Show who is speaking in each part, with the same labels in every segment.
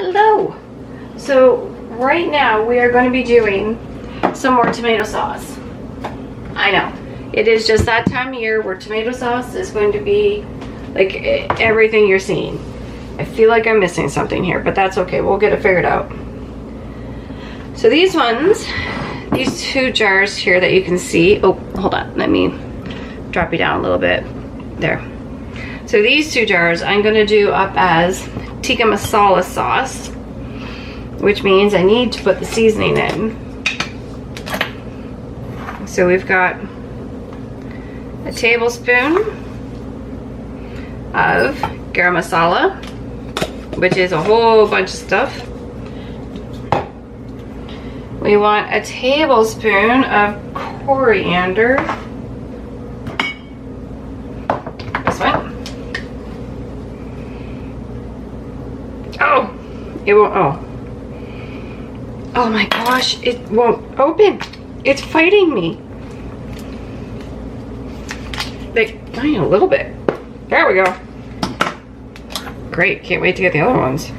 Speaker 1: Hello. So right now we are going to be doing some more tomato sauce. I know, it is just that time of year where tomato sauce is going to be like everything you're seeing. I feel like I'm missing something here, but that's okay. We'll get it figured out. So these ones, these 2 jars here that you can see. Oh, hold on. Let me drop you down a little bit. There. So these 2 jars I'm going to do up as Tikka Masala sauce, which means I need to put the seasoning in. So we've got a tablespoon of garam masala, which is a whole bunch of stuff. We want a tablespoon of coriander. This one. Oh, it won't. Oh my gosh, it won't open. It's fighting me. Like, I need a little bit. There we go. Great, can't wait to get the other ones.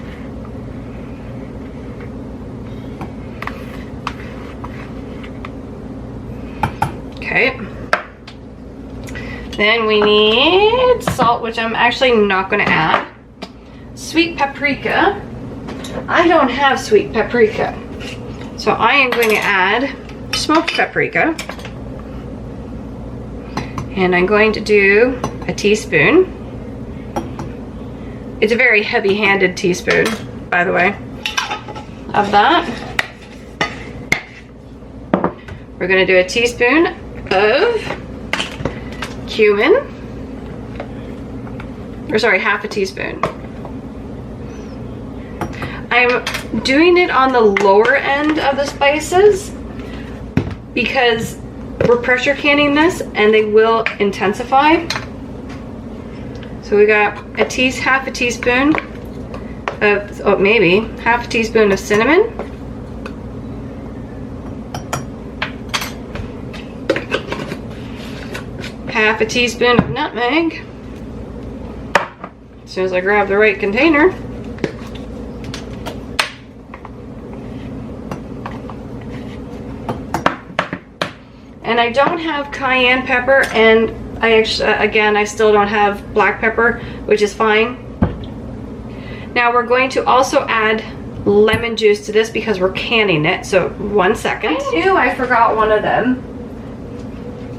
Speaker 1: Okay. Then we need salt, which I'm actually not going to add. Sweet paprika. I don't have sweet paprika, so I am going to add smoked paprika. And I'm going to do a teaspoon. It's a very heavy-handed teaspoon, by the way, of that. We're going to do a teaspoon of cumin. Or sorry, half a teaspoon. I'm doing it on the lower end of the spices because we're pressure canning this and they will intensify. So we got half a teaspoon of, oh, maybe half a teaspoon of cinnamon. Half a teaspoon of nutmeg. As soon as I grab the right container. And I don't have cayenne pepper, and I actually, again, I still don't have black pepper, which is fine. Now we're going to also add lemon juice to this because we're canning it. So 1 second. I knew I forgot one of them.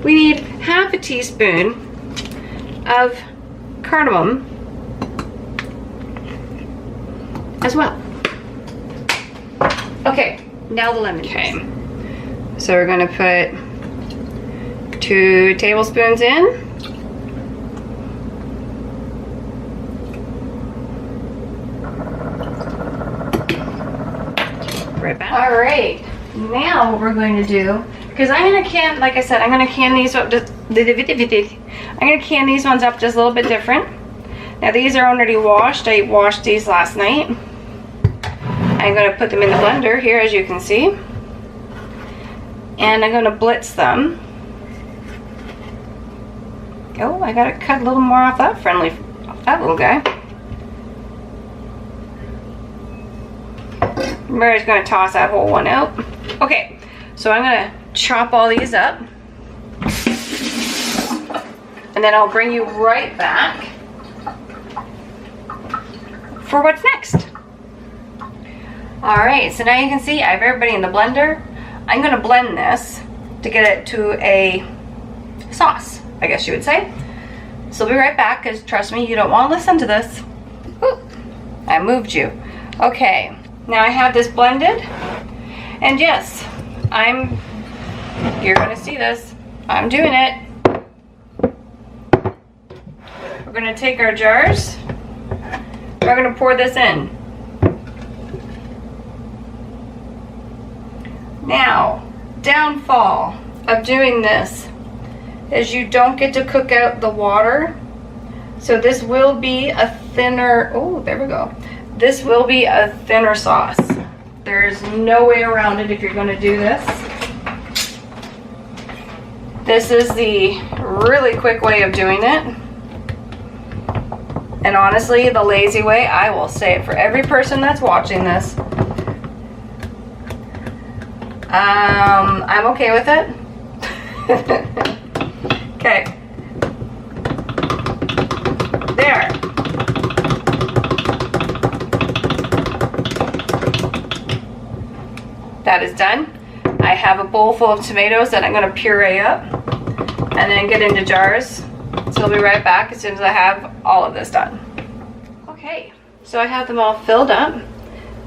Speaker 1: We need half a teaspoon of cardamom as well. Okay, now the lemon juice. Okay, so we're going to put 2 tablespoons in. Right back. All right, now what we're going to do, because I'm going to can, like I said, I'm going to can these up just, I'm going to can these ones up just a little bit different. Now these are already washed. I washed these last night. I'm going to put them in the blender here, as you can see. And I'm going to blitz them. Oh, I gotta cut a little more off that little guy. We're just gonna toss that whole one out. Okay, so I'm gonna chop all these up. And then I'll bring you right back for what's next. All right, so now you can see I have everybody in the blender. I'm gonna blend this to get it to a sauce, I guess you would say. So I'll be right back, because trust me, you don't want to listen to this. Ooh, I moved you. Okay, now I have this blended. And yes, you're going to see this. I'm doing it. We're going to take our jars. We're going to pour this in. Now, downfall of doing this is you don't get to cook out the water. So this will be a thinner, oh, there we go. This will be a thinner sauce. There's no way around it if you're going to do this. This is the really quick way of doing it. And honestly, the lazy way, I will say it for every person that's watching this. I'm okay with it. Okay. There. That is done. I have a bowl full of tomatoes that I'm going to puree up and then get into jars. So I'll be right back as soon as I have all of this done. Okay, so I have them all filled up.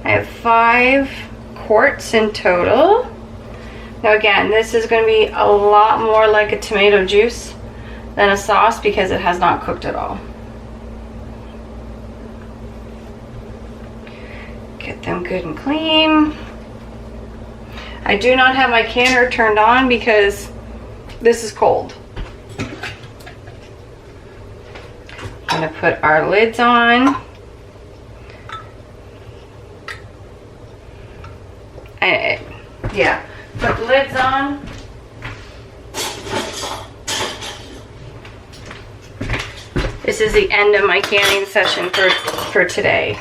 Speaker 1: I have 5 quarts in total. Now again, this is going to be a lot more like a tomato juice than a sauce because it has not cooked at all. Get them good and clean. I do not have my canner turned on because this is cold. I'm going to put our lids on. Yeah, put the lids on. This is the end of my canning session for today.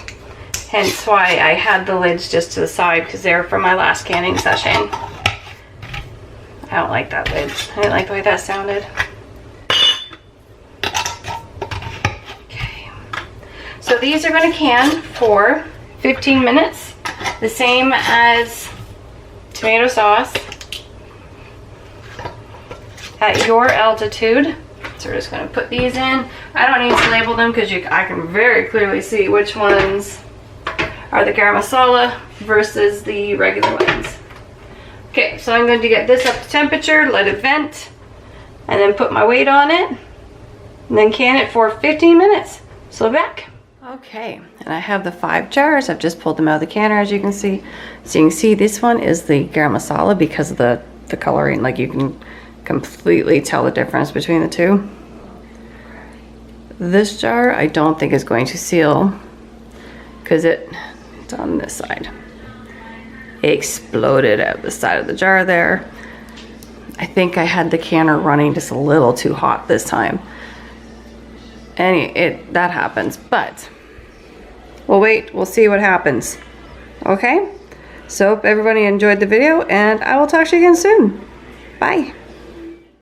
Speaker 1: Hence why I had the lids just to the side, because they're from my last canning session. I don't like that lid. I didn't like the way that sounded. Okay. So these are going to can for 15 minutes. The same as tomato sauce. At your altitude. So we're just going to put these in. I don't need to label them because I can very clearly see which ones are the garam masala versus the regular ones. Okay, so I'm going to get this up to temperature, let it vent, and then put my weight on it, and then can it for 15 minutes. So back. Okay, and I have the 5 jars. I've just pulled them out of the canner, as you can see. So you can see this one is the garam masala because of the coloring. Like, you can completely tell the difference between the two. This jar I don't think is going to seal because it's on this side. It exploded out the side of the jar there. I think I had the canner running just a little too hot this time. That happens, but we'll wait, we'll see what happens. Okay, so hope everybody enjoyed the video, and I will talk to you again soon. Bye.